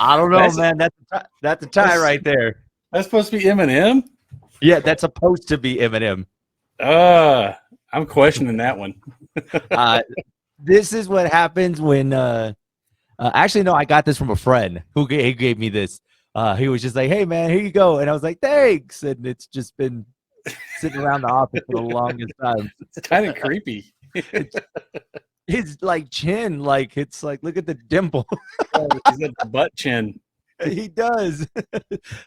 I don't know, man. That's a tie right there. That's supposed to be Eminem? Yeah, that's supposed to be Eminem. I'm questioning that one. This is what happens when actually, no, I got this from a friend who gave me this. He was just like, "Hey, man, here you go," and I was like, "Thanks." And it's just been sitting around the office for the longest time. It's kind of creepy. His like chin, like it's like, look at the dimple. He's got the butt chin. He does.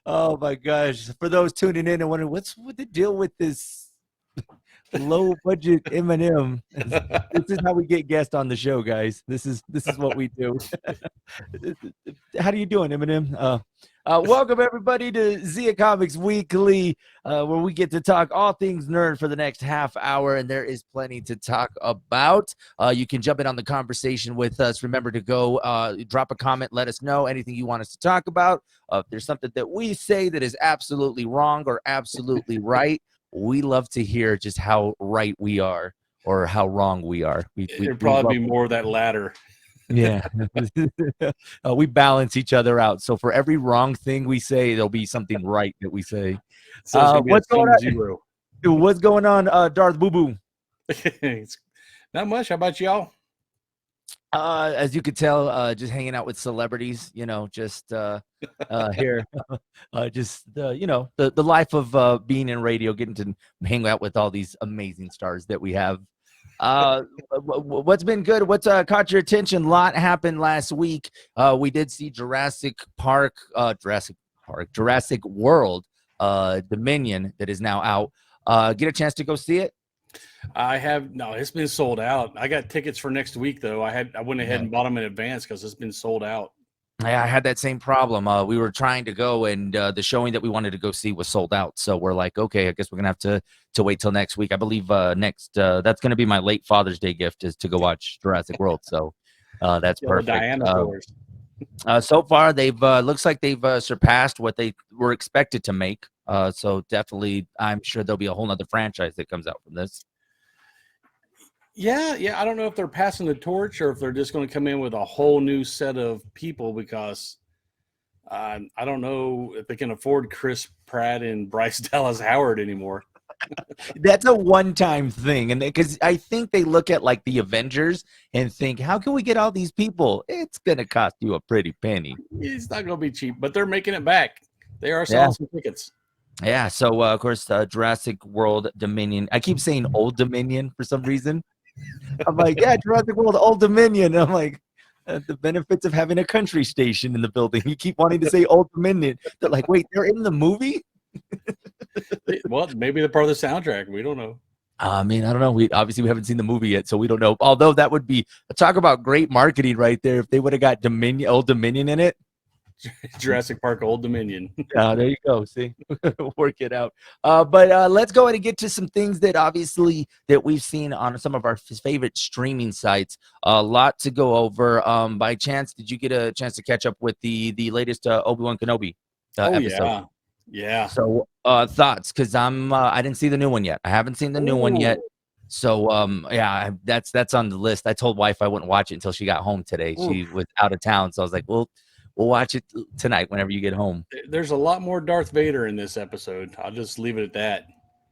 Oh my gosh! For those tuning in and wondering what's the deal with this low budget Eminem, this is how we get guests on the show, guys. This is what we do. How are you doing, Eminem? Welcome everybody to Zia Comics Weekly, where we get to talk all things nerd for the next half hour, and there is plenty to talk about. You can jump in on the conversation with us. Remember to go drop a comment, let us know anything you want us to talk about. If there's something that we say that is absolutely wrong or absolutely right, we love to hear just how right we are or how wrong we are. It'd probably be more of that latter. Yeah. We balance each other out. So for every wrong thing we say, there'll be something right that we say. So what's going on? Zero. What's going on, Darth Boo Boo? Not much. How about y'all? As you could tell, just hanging out with celebrities, just here, just the life of being in radio, getting to hang out with all these amazing stars that we have. What's been good? What's caught your attention? A lot happened last week. We did see Jurassic World Dominion that is now out. Get a chance to go see it? I have no. It's been sold out. I got tickets for next week though. I went ahead and bought them in advance because it's been sold out. Yeah, I had that same problem. We were trying to go, and the showing that we wanted to go see was sold out. So we're like, okay, I guess we're gonna have to wait till next week. I believe that's gonna be my late Father's Day gift, is to go watch Jurassic World. So that's perfect. Dinosaurs. So far, they've looks like they've surpassed what they were expected to make. So definitely, I'm sure there'll be a whole nother franchise that comes out from this. Yeah. I don't know if they're passing the torch or if they're just going to come in with a whole new set of people, because I don't know if they can afford Chris Pratt and Bryce Dallas Howard anymore. That's a one-time thing, and because I think they look at like the Avengers and think, how can we get all these people? It's going to cost you a pretty penny. It's not going to be cheap, but they're making it back. They are selling some tickets. Yeah, so of course, Jurassic World Dominion. I keep saying Old Dominion for some reason. I'm like, yeah, Jurassic World Old Dominion. I'm like, the benefits of having a country station in the building. You keep wanting to say Old Dominion. They're like, wait, they're in the movie? Well, maybe they're part of the soundtrack. We don't know. I mean, I don't know. We haven't seen the movie yet, so we don't know. Although that would be talk about great marketing right there if they would have got Old Dominion in it. Jurassic Park Old Dominion. There you go. See, work it out. But let's go ahead and get to some things that obviously that we've seen on some of our favorite streaming sites. A lot to go over. By chance, did you get a chance to catch up with the latest Obi-Wan Kenobi episode? Yeah. So thoughts? Because I didn't see the new one yet. I haven't seen the new one yet. So yeah, that's on the list. I told wife I wouldn't watch it until she got home today. She was out of town, so I was like, well, we'll watch it tonight whenever you get home. There's a lot more Darth Vader in this episode. I'll just leave it at that.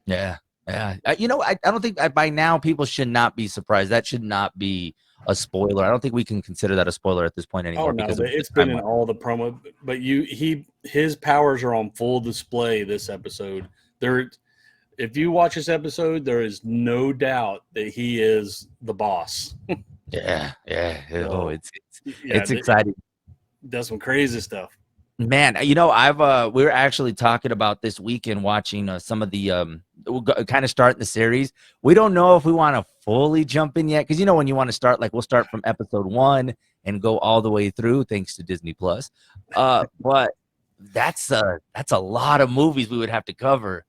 Yeah. I don't think by now people should not be surprised. That should not be a spoiler. I don't think we can consider that a spoiler at this point anymore. Oh no, because it's been in all the promo. But his powers are on full display this episode. If you watch this episode, there is no doubt that he is the boss. Yeah. Oh, it's exciting. Does some crazy stuff, man. We were actually talking about this weekend watching some of the kind of starting the series. We don't know if we want to fully jump in yet, because when you want to start, like, we'll start from episode 1 and go all the way through, thanks to Disney Plus. But that's a lot of movies we would have to cover.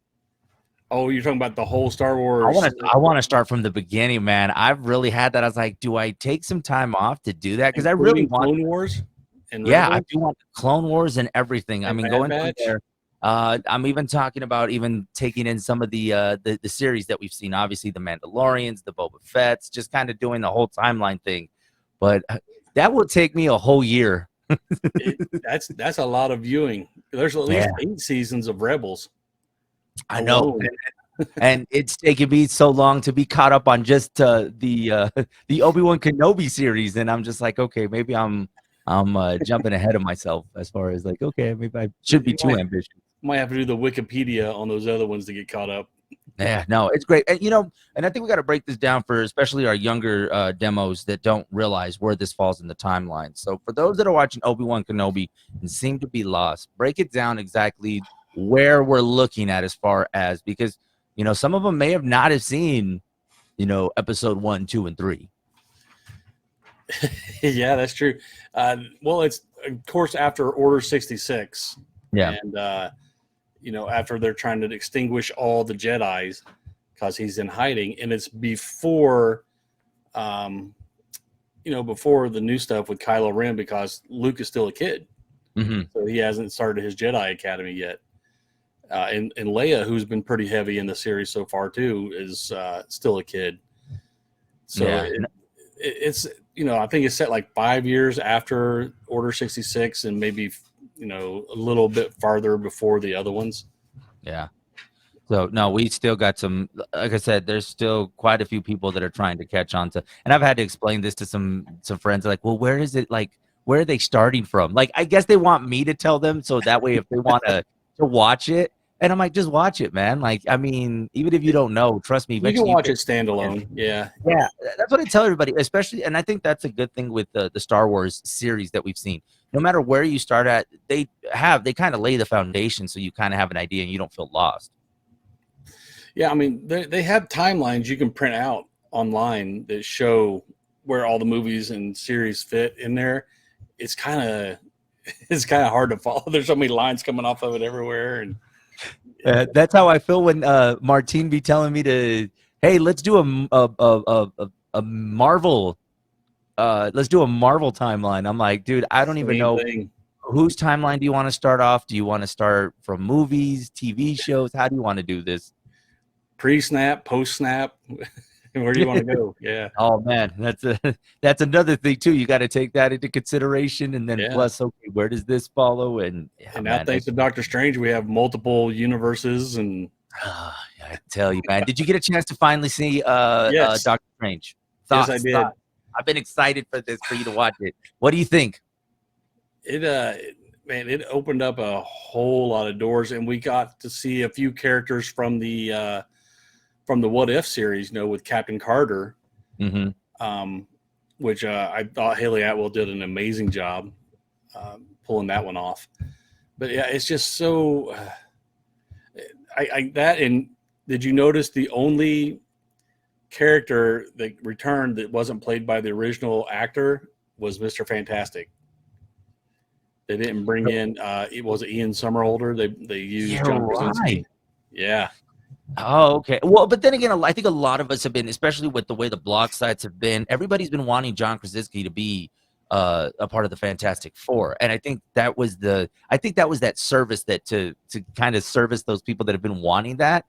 Oh, you're talking about the whole Star Wars? I want to start from the beginning, man. I've really had that. I was like, do I take some time off to do that? Because I really want Clone Wars. Yeah, I do want Clone Wars and everything. I mean, going from there. I'm even talking about even taking in some of the series that we've seen. Obviously, the Mandalorians, the Boba Fett's, just kind of doing the whole timeline thing. but that will take me a whole year. That's a lot of viewing. There's at least 8 seasons of Rebels. I know. Alone. And it's taken me so long to be caught up on just the Obi-Wan Kenobi series, and I'm just like, okay, maybe I'm jumping ahead of myself as far as like, okay, maybe I should be too ambitious. Might have to do the Wikipedia on those other ones to get caught up. Yeah, no, it's great. And, you know, and I think we got to break this down for especially our younger demos that don't realize where this falls in the timeline. So for those that are watching Obi-Wan Kenobi and seem to be lost, break it down exactly where we're looking at as far as, because, you know, some of them may have not have seen, you know, episode 1, 2, and 3. Yeah, that's true. Well, it's of course after Order 66. Yeah. And you know, after they're trying to extinguish all the Jedis because he's in hiding, and it's before, you know, before the new stuff with Kylo Ren because Luke is still a kid, so he hasn't started his Jedi Academy yet. And Leia, who's been pretty heavy in the series so far too, is still a kid. So it's, you know, I think it's set like 5 years after Order 66 and maybe, you know, a little bit farther before the other ones. Yeah. So no, we still got some, like I said, there's still quite a few people that are trying to catch on to, and I've had to explain this to some friends like, well, where is it? Like, where are they starting from? Like, I guess they want me to tell them so that way if they want to watch it, and I'm like, just watch it, man. Like, I mean, even if you don't know, trust me, you can watch it standalone. Yeah. That's what I tell everybody, especially, and I think that's a good thing with the Star Wars series that we've seen. No matter where you start at, they kind of lay the foundation so you kind of have an idea and you don't feel lost. Yeah, I mean, they have timelines you can print out online that show where all the movies and series fit in there. It's kind of hard to follow. There's so many lines coming off of it everywhere, and that's how I feel when Martine be telling me to, hey, let's do a Marvel, let's do a Marvel timeline. I'm like, dude, I don't even know whose timeline do you want to start off. Do you want to start from movies, TV shows? How do you want to do this? Pre-snap, post-snap. Where do you want to go? Yeah. Oh man, that's another thing too. You got to take that into consideration, and then plus, okay, where does this follow? And now, thanks to Doctor Strange, we have multiple universes. And I tell you, man, did you get a chance to finally see Doctor Strange? Yes, I did. I've been excited for you to watch it. What do you think? It opened up a whole lot of doors, and we got to see a few characters from the What If series, you know, with Captain Carter, which I thought Haley Atwell did an amazing job pulling that one off. But yeah, it's just so. And did you notice the only character that returned that wasn't played by the original actor was Mr. Fantastic? They didn't bring in it was Ian Somerhalder. They used John Krasinski. Yeah. Oh, okay. Well, but then again, I think a lot of us have been, especially with the way the blog sites have been, everybody's been wanting John Krasinski to be a part of the Fantastic Four, and I think that was that service that to kind of service those people that have been wanting that.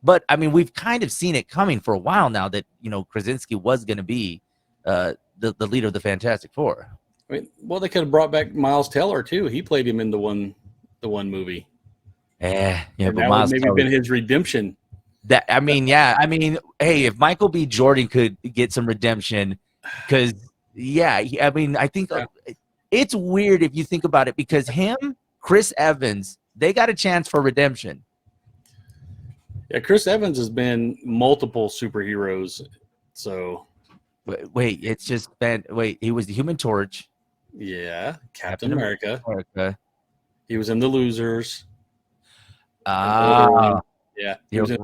But I mean, we've kind of seen it coming for a while now that, you know, Krasinski was going to be the leader of the Fantastic Four. I mean, well, they could have brought back Miles Teller too. He played him in the one movie. Yeah, but that would maybe been his redemption. Hey, if Michael B. Jordan could get some redemption, because I mean, I think it's weird if you think about it, because Chris Evans, they got a chance for redemption. Yeah, Chris Evans has been multiple superheroes. So wait, it's just been he was the Human Torch. Yeah, Captain America. He was in The Losers. Yeah, he was if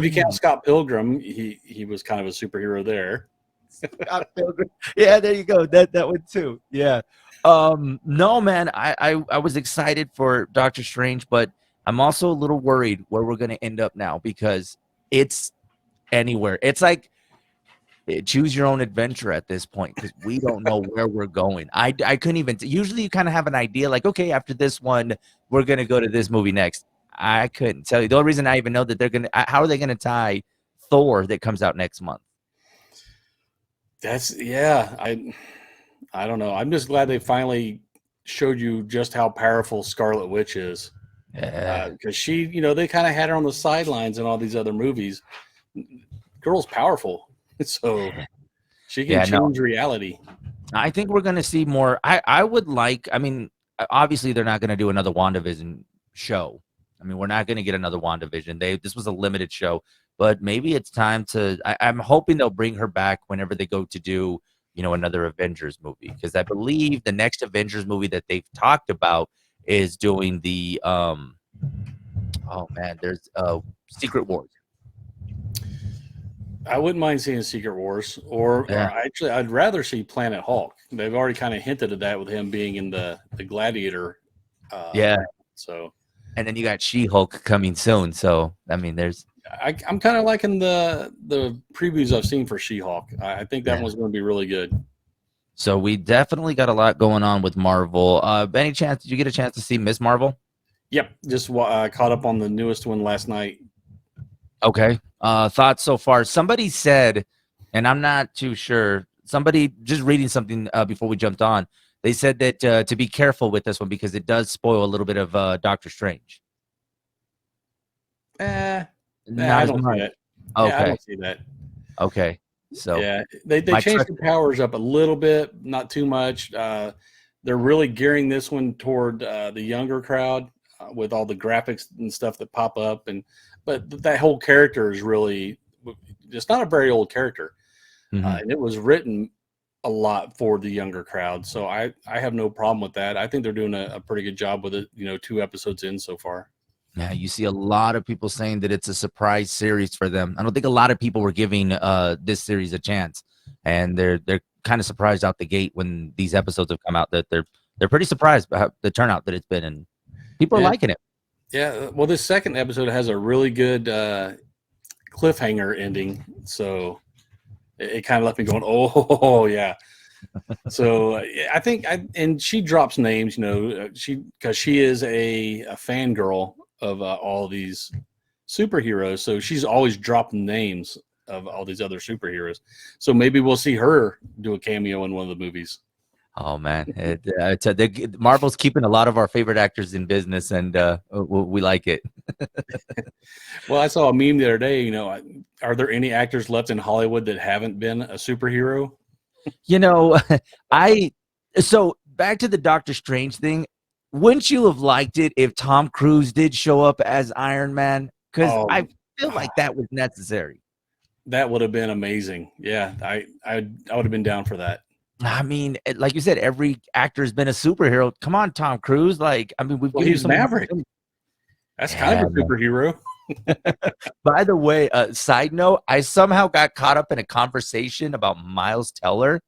you count Scott Pilgrim, he was kind of a superhero there. Scott Pilgrim. Yeah, there you go. That one too. Yeah. No, man, I was excited for Doctor Strange, but I'm also a little worried where we're going to end up now, because it's anywhere. It's like choose your own adventure at this point, because we don't know where we're going. I couldn't even. Usually, you kind of have an idea, like, okay, after this one, we're going to go to this movie next. I couldn't tell you. The only reason I even know that they're going to, how are they going to tie Thor that comes out next month? I don't know. I'm just glad they finally showed you just how powerful Scarlet Witch is. Yeah. Because she, they kind of had her on the sidelines in all these other movies. Girl's powerful, so she can Yeah, no. change reality. I think we're going to see more. I would like, I mean, obviously they're not going to do another WandaVision show. I mean, we're not going to get another WandaVision. This was a limited show, but maybe it's time to, I'm hoping they'll bring her back whenever they go to do, another Avengers movie. Because I believe the next Avengers movie that they've talked about is doing the, oh man, there's Secret Wars. I wouldn't mind seeing Secret Wars, or actually, I'd rather see Planet Hulk. They've already kind of hinted at that with him being in the Gladiator. So, and then you got She-Hulk coming soon. So, I mean, I'm kind of liking the previews I've seen for She-Hulk. I think that one's going to be really good. So we definitely got a lot going on with Marvel. Any chance? Did you get a chance to see Miss Marvel? Yep, just caught up on the newest one last night. Okay. Thoughts so far? Somebody said, and I'm not too sure. Somebody just reading something before we jumped on. They said that to be careful with this one because it does spoil a little bit of Doctor Strange. I don't see that. Okay. Yeah, I don't see that. Okay. So yeah, they changed the powers up a little bit, not too much. They're really gearing this one toward the younger crowd with all the graphics and stuff that pop up, but that whole character is really, it's not a very old character, and it was written a lot for the younger crowd. So I have no problem with that. I think they're doing a pretty good job with it. 2 episodes in so far. Yeah, you see a lot of people saying that it's a surprise series for them. I don't think a lot of people were giving this series a chance, and they're kind of surprised out the gate when these episodes have come out. That they're pretty surprised by the turnout that it's been, and people are liking it. Yeah, well, this second episode has a really good cliffhanger ending, so it kind of left me going, oh yeah. So I think and she drops names, because she is a fangirl of all these superheroes, so she's always dropping names of all these other superheroes. So maybe we'll see her do a cameo in one of the movies. Oh man, Marvel's keeping a lot of our favorite actors in business, and we like it. Well, I saw a meme the other day. Are there any actors left in Hollywood that haven't been a superhero? So back to the Doctor Strange thing. Wouldn't you have liked it if Tom Cruise did show up as Iron Man? Because I feel like that was necessary. That would have been amazing. Yeah, I would have been down for that. I mean, like you said, every actor has been a superhero. Come on, Tom Cruise. He's Maverick. That's kind of a superhero. By the way, side note, I somehow got caught up in a conversation about Miles Teller.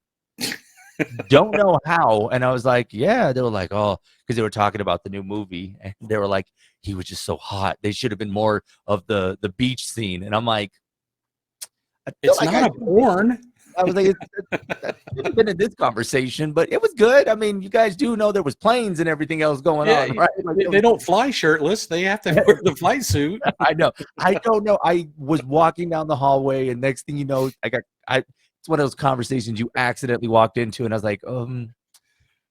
Don't know how. And I was like, yeah. They were like, oh, because they were talking about the new movie. And they were like, he was just so hot. They should have been more of the beach scene. And I'm like, it's like not a porn. I was like, that should have been in this conversation, but it was good. I mean, you guys do know there was planes and everything else going on, right? They don't fly shirtless. They have to wear the flight suit. I know. I don't know. I was walking down the hallway, and next thing you know, it's one of those conversations you accidentally walked into, and I was like,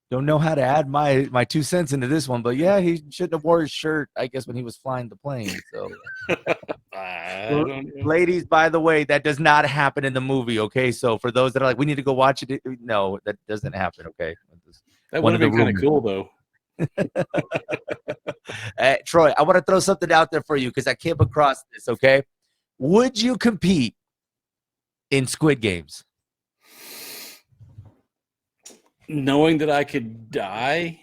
don't know how to add my 2 cents into this one, but yeah, he shouldn't have wore his shirt, I guess, when he was flying the plane. So, ladies, by the way, that does not happen in the movie. Okay, so for those that are like, we need to go watch it, no, that doesn't happen. Okay, that would have been kind of cool though. Troy, I want to throw something out there for you because I came across this. Okay, would you compete in Squid Games? Knowing that I could die,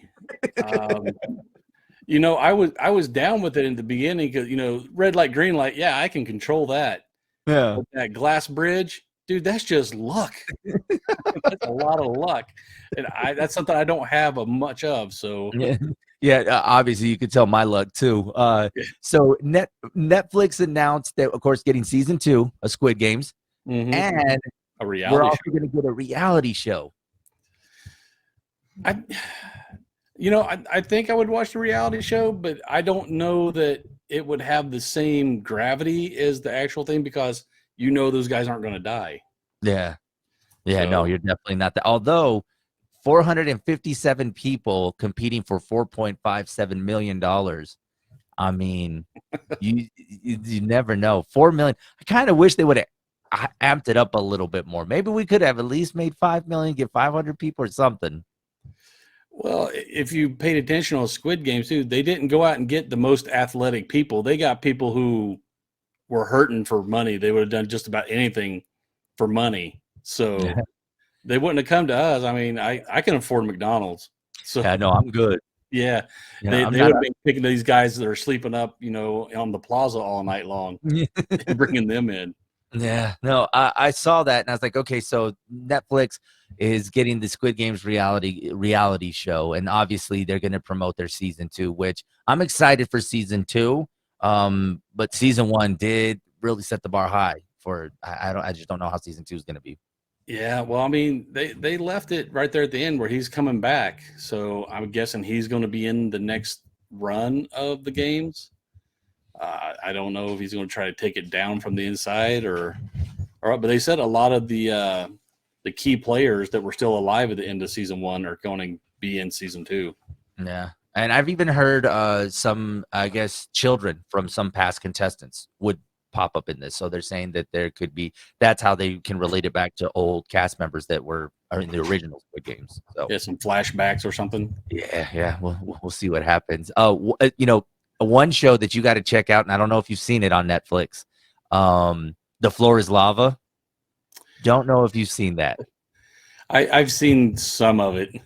I was down with it in the beginning because red light, green light, yeah, I can control that. Yeah, but that glass bridge, dude, that's just luck. That's a lot of luck, and that's something I don't have much of. So yeah, obviously you could tell my luck too. So Netflix announced that, of course, getting season 2 of Squid Games, and a reality. We're also going to get a reality show. I think I would watch the reality show, but I don't know that it would have the same gravity as the actual thing because those guys aren't going to die. Yeah. No, you're definitely not that. Although 457 people competing for $4.57 million. I mean, you never know. 4 million. I kind of wish they would have amped it up a little bit more. Maybe we could have at least made 5 million, get 500 people or something. Well, if you paid attention on Squid Games too, they didn't go out and get the most athletic people. They got people who were hurting for money. They would have done just about anything for money. So they wouldn't have come to us. I mean, I can afford McDonald's. So Yeah, no, I'm good. yeah, Yeah, they would have been picking these guys that are sleeping up, on the plaza all night long and bringing them in. Yeah, no, I saw that and I was like, okay, so Netflix is getting the Squid Games reality show, and obviously they're going to promote their season 2, which I'm excited for season 2. But season 1 did really set the bar high for I just don't know how season 2 is going to be. Yeah, well, I mean, they left it right there at the end where he's coming back, so I'm guessing he's going to be in the next run of the games. I don't know if he's going to try to take it down from the inside but they said a lot of the key players that were still alive at the end of season 1 are going to be in season 2. Yeah, and I've even heard some, I guess, children from some past contestants would pop up in this. So they're saying that there could be, that's how they can relate it back to old cast members that are in the original Squid Games. So yeah, some flashbacks or something. Yeah. We'll see what happens. One show that you got to check out, and I don't know if you've seen it on Netflix. The Floor is Lava. Don't know if you've seen that. I've seen some of it.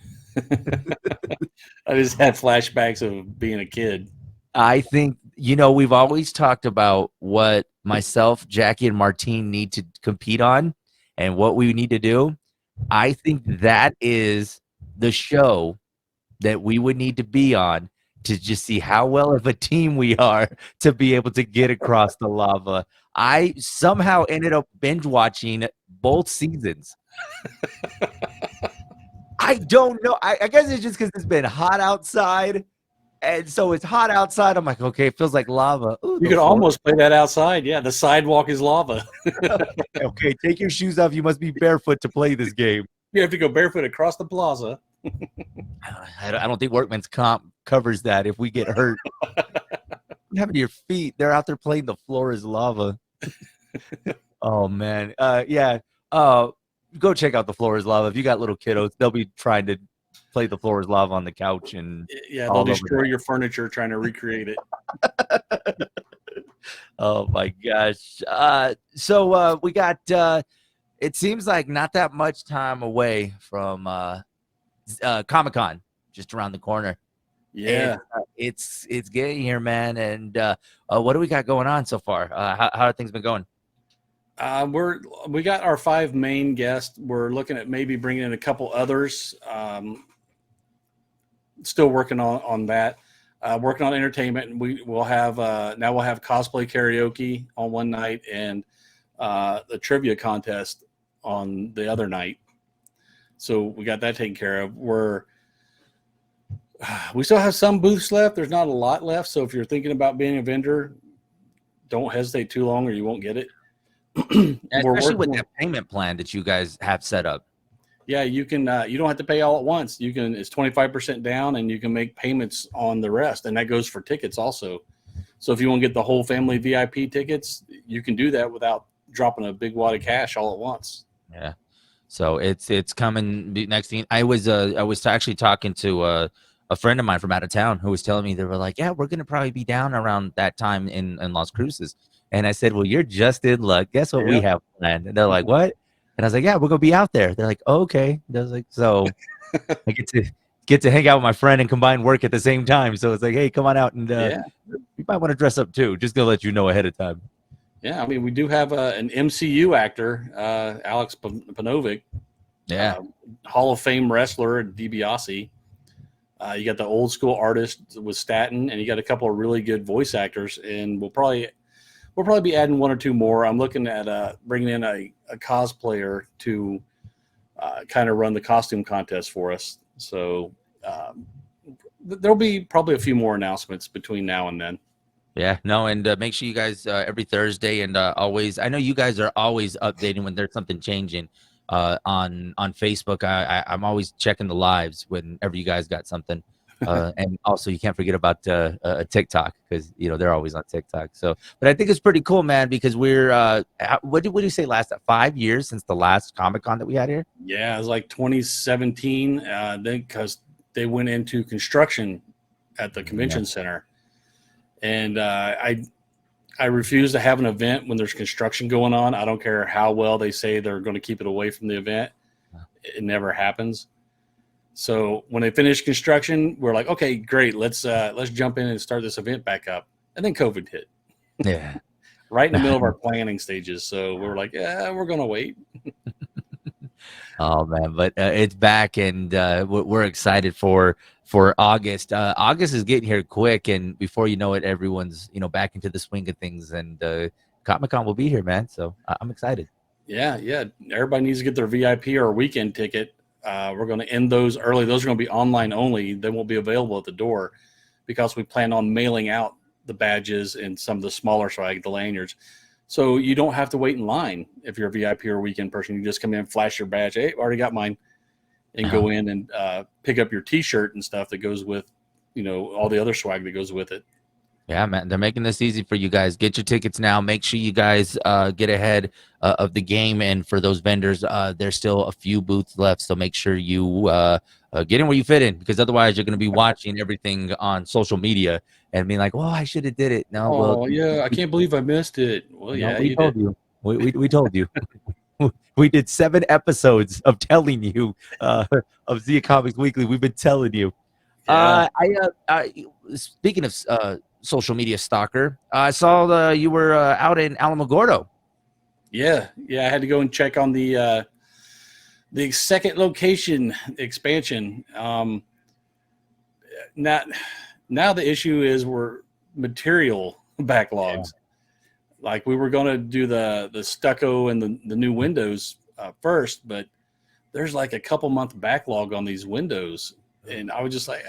I just had flashbacks of being a kid. I think, we've always talked about what myself, Jackie, and Martine need to compete on and what we need to do. I think that is the show that we would need to be on to just see how well of a team we are to be able to get across the lava. I somehow ended up binge watching both seasons. I don't know. I guess it's just because it's been hot outside. And so it's hot outside. I'm like, okay, it feels like lava. Ooh, you could almost play that outside. Yeah, the sidewalk is lava. Okay, take your shoes off. You must be barefoot to play this game. You have to go barefoot across the plaza. I don't think Workman's Comp covers that if we get hurt. What happened to your feet? They're out there playing The Floor is Lava. Oh, man. Yeah. Go check out The Floor is Lava. If you got little kiddos, they'll be trying to play The Floor is Lava on the couch. And yeah, they'll destroy your furniture trying to recreate it. Oh, my gosh. So we got it seems like not that much time away from Comic Con, just around the corner. Yeah, and, it's getting here, man. And what do we got going on so far? How have things been going? We got our 5 main guests. We're looking at maybe bringing in a couple others. Still working on that. Working on entertainment, and we'll have now we'll have cosplay karaoke on one night and the trivia contest on the other night. So we got that taken care of. We still have some booths left. There's not a lot left. So if you're thinking about being a vendor, don't hesitate too long or you won't get it. Especially with that payment plan that you guys have set up. Yeah, you can. You don't have to pay all at once. You can. It's 25% down, and you can make payments on the rest, and that goes for tickets also. So if you want to get the whole family VIP tickets, you can do that without dropping a big wad of cash all at once. Yeah. So it's coming next thing. I was actually talking to a friend of mine from out of town who was telling me, they were like, yeah, we're gonna probably be down around that time in Las Cruces. And I said, well, you're just in luck. Guess what we have planned? And they're like, what? And I was like, yeah, we're gonna be out there. They're like, oh, okay. I was like, so I get to hang out with my friend and combine work at the same time. So it's like, hey, come on out and you might want to dress up too. Just gonna let you know ahead of time. Yeah, I mean, we do have an MCU actor, Alex Panovic. Yeah, Hall of Fame wrestler DiBiase. You got the old school artist with Staten, and you got a couple of really good voice actors. And we'll probably be adding 1 or 2 more. I'm looking at bringing in a cosplayer to kind of run the costume contest for us. So there'll be probably a few more announcements between now and then. Yeah, no, and make sure you guys every Thursday and always. I know you guys are always updating when there's something changing. on Facebook. I'm always checking the lives whenever you guys got something. And also you can't forget about TikTok, because they're always on TikTok. So, but I think it's pretty cool, man, because we're what did you say last 5 years since the last Comic Con that we had here? Yeah, it was like 2017. Then because they went into construction at the convention center, and I refuse to have an event when there's construction going on. I don't care how well they say they're going to keep it away from the event. It never happens. So when they finished construction, we're like, okay, great. Let's jump in and start this event back up. And then COVID hit. Yeah. Right in the middle of our planning stages. So we were like, yeah, we're going to wait. Oh man, but it's back, and we're excited for August. August is getting here quick, and before you know it, everyone's back into the swing of things, and Comic-Con will be here, man. So I'm excited. Yeah. Everybody needs to get their VIP or weekend ticket. We're going to end those early. Those are going to be online only. They won't be available at the door, because we plan on mailing out the badges and some of the smaller swag, the lanyards. So you don't have to wait in line if you're a VIP or a weekend person. You just come in, flash your badge. Hey, already got mine. And go in and pick up your T-shirt and stuff that goes with, all the other swag that goes with it. Yeah, man, they're making this easy for you guys. Get your tickets now. Make sure you guys get ahead of the game. And for those vendors, there's still a few booths left. So make sure you get in where you fit in, because otherwise you're going to be watching everything on social media and being like, well, I should have did it. No, well, yeah, I can't believe I missed it. Well, yeah, we you told did. you. We told you. We did 7 episodes of telling you of Zia Comics Weekly. We've been telling you. Yeah. Speaking of social media stalker, I saw you were out in Alamogordo. Yeah. I had to go and check on the second location expansion. Now the issue is we're material backlogs. Like we were going to do the stucco and the new windows first, but there's like a couple month backlog on these windows. And I was just like,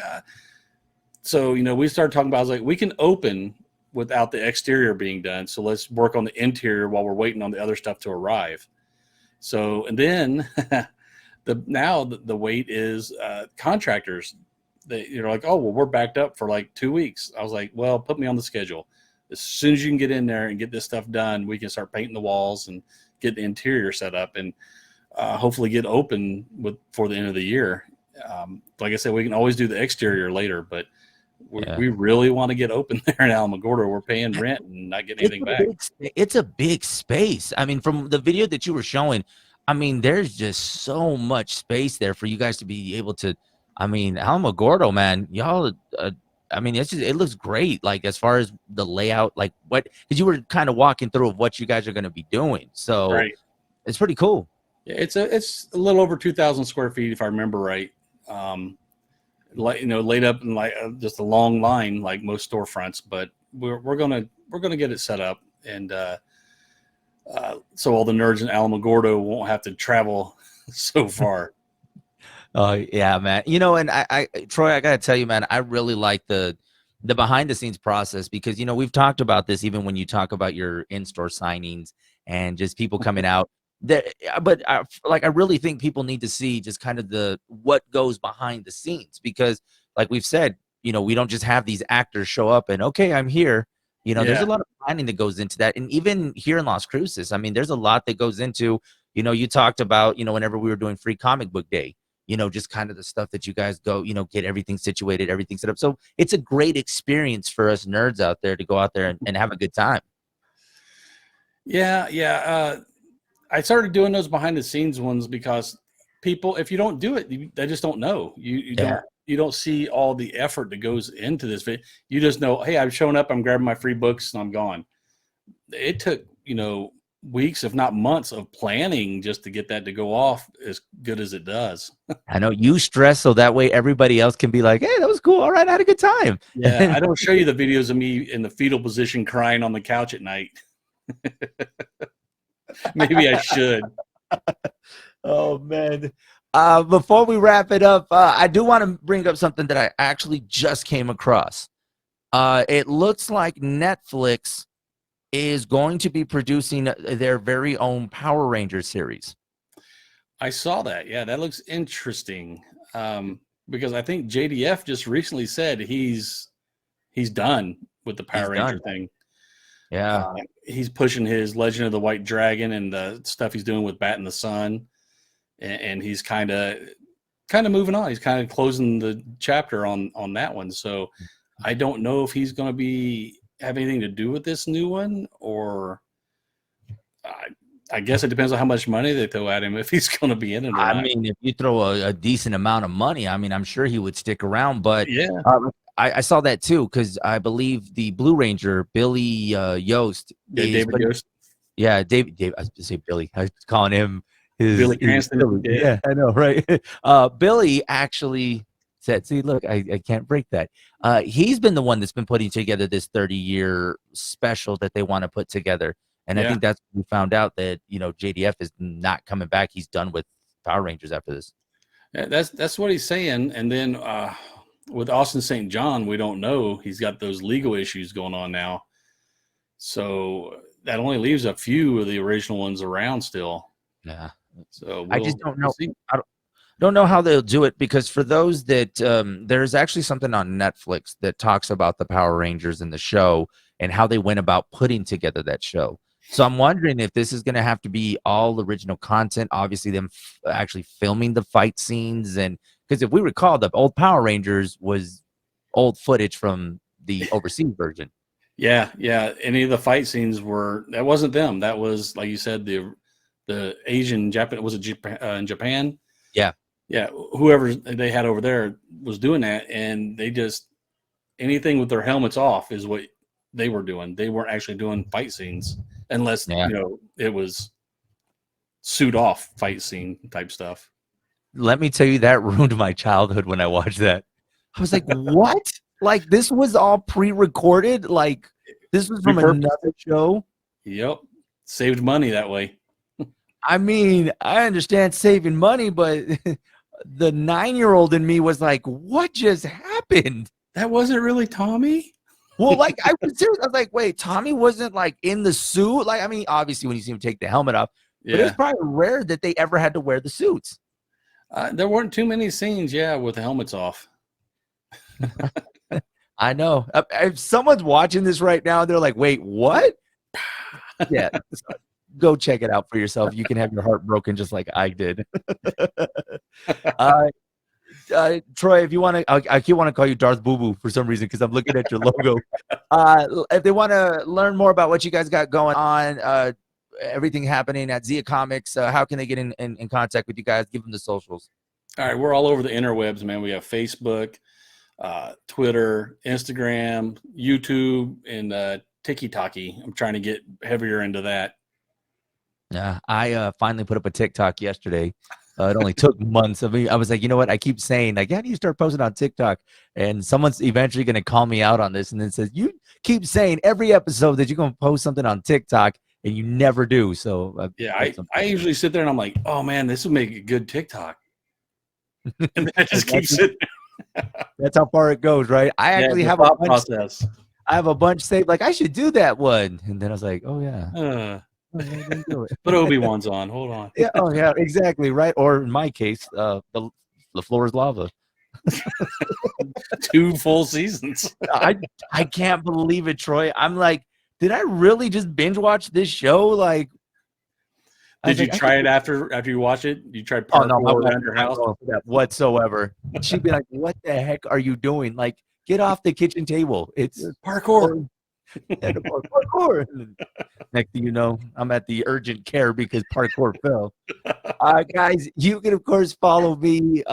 so, we started talking about, I was like, we can open without the exterior being done. So let's work on the interior while we're waiting on the other stuff to arrive. So, and then the wait is contractors. You're like, oh, well, we're backed up for like 2 weeks. I was like, well, put me on the schedule. As soon as you can get in there and get this stuff done, we can start painting the walls and get the interior set up and hopefully get open for the end of the year. Like I said, we can always do the exterior later, but we really want to get open there in Alamogordo. We're paying rent and not getting anything back. It's a big space. I mean, from the video that you were showing, I mean, there's just so much space there for you guys to be able to. I mean, Alamogordo, man, y'all. I mean, it looks great. Like as far as the layout, like because you were kind of walking through of what you guys are going to be doing, so it's pretty cool. Yeah, it's a little over 2,000 square feet if I remember right. Laid up in like just a long line like most storefronts, but we're gonna get it set up, and so all the nerds in Alamogordo won't have to travel so far. Oh yeah, man. And I Troy, I gotta tell you, man, I really like the behind the scenes process, because we've talked about this even when you talk about your in-store signings and just people coming out. But I really think people need to see just kind of what goes behind the scenes, because like we've said, we don't just have these actors show up and okay, I'm here. There's a lot of planning that goes into that. And even here in Las Cruces, I mean, there's a lot that goes into, you talked about, whenever we were doing Free Comic Book Day, just kind of the stuff that you guys go, get everything situated, everything set up. So it's a great experience for us nerds out there to go out there and have a good time. Yeah. I started doing those behind the scenes ones because people, if you don't do it, they just don't know. You don't see all the effort that goes into this. You just know, hey, I'm showing up, I'm grabbing my free books, and I'm gone. It took, weeks, if not months, of planning just to get that to go off as good as it does. I know you stress so that way everybody else can be like, hey, that was cool. All right, I had a good time. Yeah, I don't show you the videos of me in the fetal position crying on the couch at night. Maybe I should. Oh, man. Before we wrap it up, I do want to bring up something that I actually just came across. It looks like Netflix is going to be producing their very own Power Rangers series. I saw that. Yeah, that looks interesting. Because I think JDF just recently said he's done with the He's Power Ranger done. thing. Yeah. He's pushing his Legend of the White Dragon and the stuff he's doing with Bat in the Sun, and he's kind of moving on. He's kind of closing the chapter on that one. So I don't know if he's going to have anything to do with this new one, or I guess it depends on how much money they throw at him if he's going to be in it or I not. mean, if you throw a decent amount of money, I mean, I'm sure he would stick around. But Yeah, I saw that too, because I believe the Blue Ranger, Billy Yost, yeah, is David Yost, yeah, Dave. I was gonna say Billy. I was calling him Billy his Cranston. Billy. Yeah. Yeah, I know, right? Billy actually said, "See, look, I can't break that." He's been the one that's been putting together this 30-year special that they want to put together, and I Yeah. think that's when we found out that JDF is not coming back. He's done with Power Rangers after this. Yeah, that's what he's saying. And then with Austin St. John, we don't know. He's got those legal issues going on now. So that only leaves a few of the original ones around still. Yeah. So I just don't know. see. I don't know how they'll do it, because for those that there's actually something on Netflix that talks about the Power Rangers in the show and how they went about putting together that show. So I'm wondering if this is going to have to be all original content, obviously them actually filming the fight scenes. And because if we recall, the old Power Rangers was old footage from the overseas version. Yeah. Any of the fight scenes that wasn't them. That was, like you said, the Asian Japan. Was it Japan, in Japan? Yeah. Yeah. Whoever they had over there was doing that, and they just anything with their helmets off is what they were doing. They weren't actually doing fight scenes unless it was suit off fight scene type stuff. Let me tell you, that ruined my childhood when I watched that. I was like, what? Like, this was all pre-recorded? Like, this was from another show? Yep. Saved money that way. I mean, I understand saving money, but the 9-year-old in me was like, what just happened? That wasn't really Tommy? Well, like, I was serious. I was like, wait, Tommy wasn't, like, in the suit? Like, I mean, obviously, when you see him take the helmet off, but it was probably rare that they ever had to wear the suits. There weren't too many scenes, with the helmets off. I know. If someone's watching this right now, they're like, wait, what? Yeah. Go check it out for yourself. You can have your heart broken just like I did. Troy, if you want to, I keep want to call you Darth Boo Boo for some reason because I'm looking at your logo. If they want to learn more about what you guys got going on, everything happening at Zia Comics, how can they get in contact with you guys? Give them the socials. All right, we're all over the interwebs, man. We have Facebook, Twitter, Instagram, YouTube, and TikTok. I'm trying to get heavier into that. Yeah, I finally put up a TikTok yesterday. It only took months of me. I was like, you know what? I keep saying, like, yeah, you start posting on TikTok, and someone's eventually going to call me out on this, and then says, you keep saying every episode that you're going to post something on TikTok, and you never do. So I usually sit there and I'm like, oh man, this would make a good TikTok, and then I just keep sitting. That's how far it goes, right? I actually have a bunch. I have a bunch saved. Like, I should do that one, and then I was like, oh yeah. But Obi-Wan's on. Hold on. Yeah. Oh, yeah. Exactly. Right. Or in my case, the floor is lava. 2 full seasons. I can't believe it, Troy. I'm like, did I really just binge watch this show? Like, did you try it after you watch it? You tried parkour around your house? Whatsoever. She'd be like, "What the heck are you doing? Like, get off the kitchen table. It's parkour." Parkour. Next thing you know, I'm at the urgent care because parkour fell. Guys, you can of course follow me,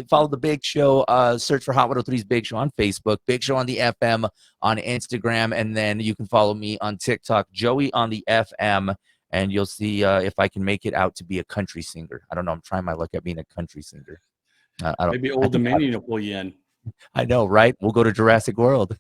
follow the Big Show, search for Hot 103's Big Show on Facebook, Big Show on the FM on Instagram, and then you can follow me on TikTok, Joey on the FM, and you'll see if I can make it out to be a country singer. I don't know. I'm trying my luck at being a country singer. Maybe Old Dominion will pull you in. I know, right? We'll go to Jurassic World.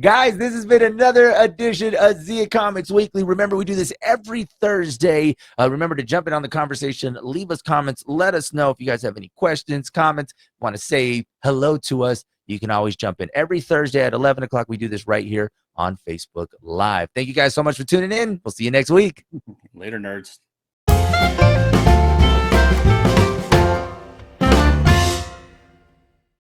Guys, this has been another edition of Zia Comics Weekly. Remember, we do this every Thursday. Remember to jump in on the conversation. Leave us comments. Let us know if you guys have any questions, comments, want to say hello to us. You can always jump in. Every Thursday at 11 o'clock, we do this right here on Facebook Live. Thank you guys so much for tuning in. We'll see you next week. Later, nerds.